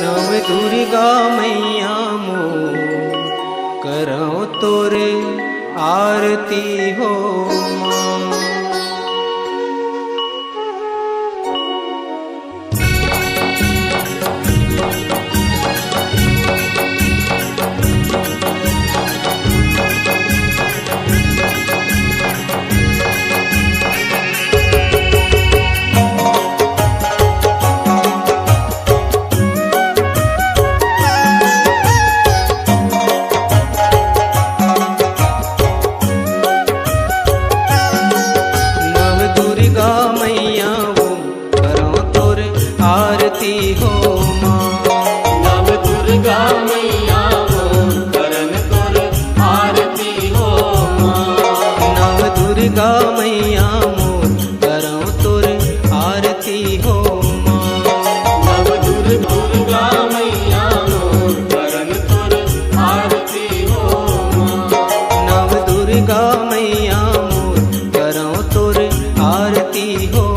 नव दुर्गा मैया मोर करो तोरे आरती हो माँ। दुर्गा मैया मोर करो तोर आरती हो माँ। नव दुर्गा मैया मोर करन तोर आरती हो माँ। नव दुर्गा मैया मोर करो तोर आरती हो माँ। दुर्गा मैया मोर करन तोर आरती हो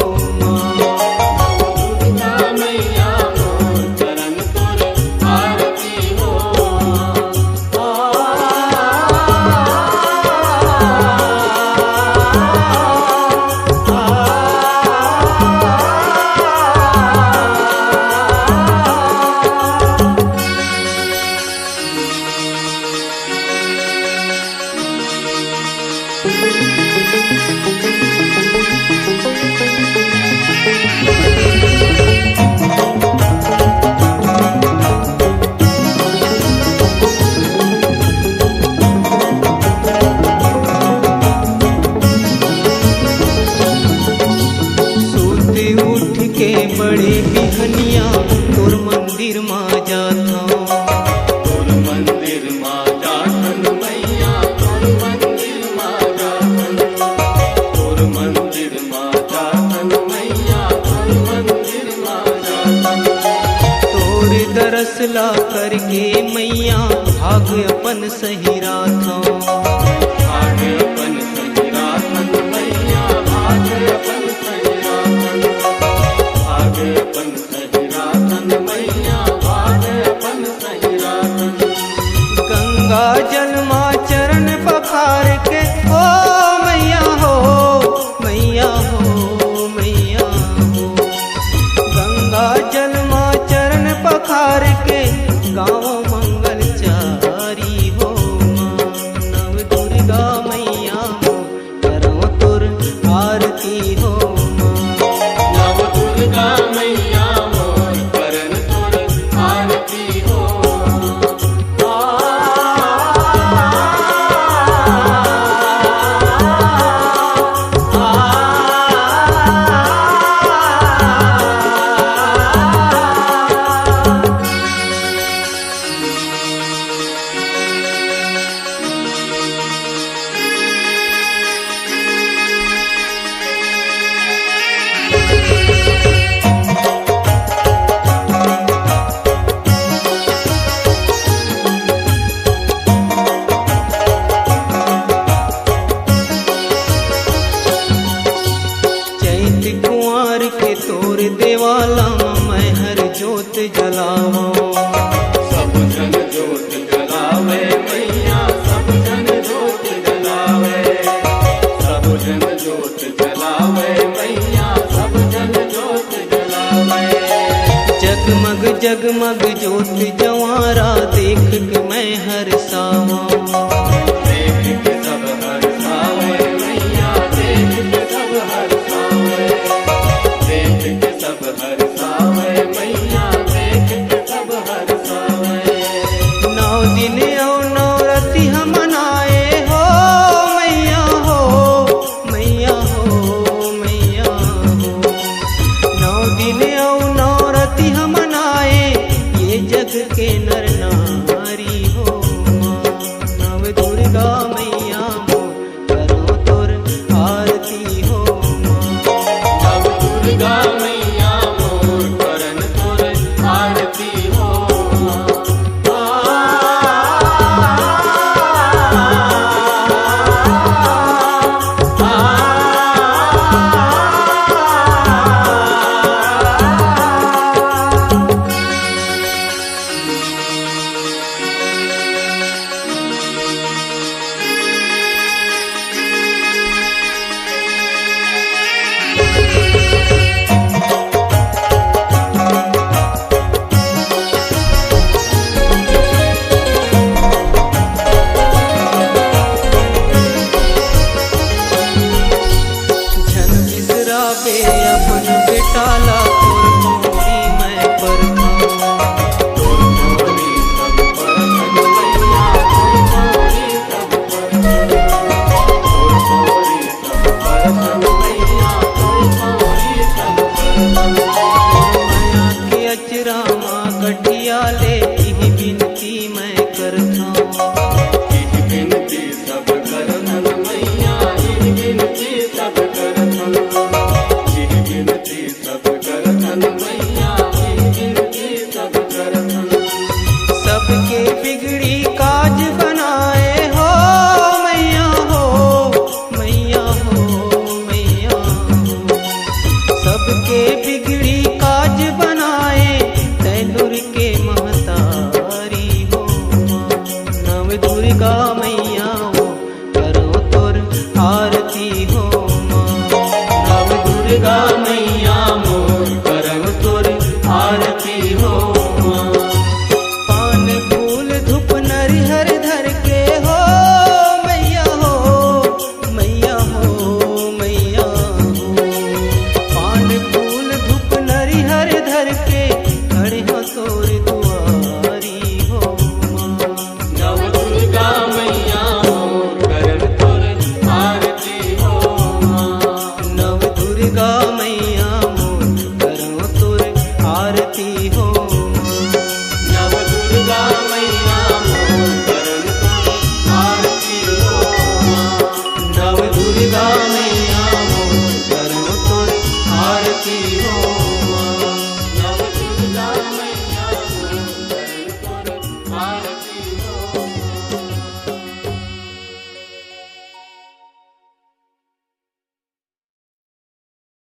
के बड़े बिहनिया तोर मंदिर माँ जाता। तोर मंदिर माँ जातन मैया तोर मंदिर माँ जातन। तोर मंदिर माँ जातन मैया तोर मंदिर माँ जातन। तोर दरस ला करके मैया भाग अपन सही राथा। भाग अपन सही रातन मैया भाग अपन सही रातन। भाग अपन सही रातन मैया भाग अपन सही रातन। गंगा जल माँ चरण पखार के ओ मैया हो मैया हो मैया हो। गंगा जल माँ चरण पखार के गाँव मंगल चारी हो माँ। नव दुर्गा मैया हो करो तोर आरती हो माँ। नव दुर्गा मैया मोर करन तोर आरती हो चैत कुंवर के तोर देवाला मैं हर जोत जलावा। सब जन जोत जलावे मैया सब जन जोत जलावे। सब जन जोत जलावे मैया सब जन जोत जलावे। जगमग जगमग ज्योत जवारा देख के मैं हर सावा। देख के सब हरसावे मैया देख के सब हरसावे। देख के सब हरसावे मैया देख के सब हरसावे। 9 दिन और 9 राति हम मनाए हो मैया हो मैया हो मैया हो। 9 दिन और 9 राति हम मनाए ये जग के नर नारी हो माँ। नव दुर्गा कट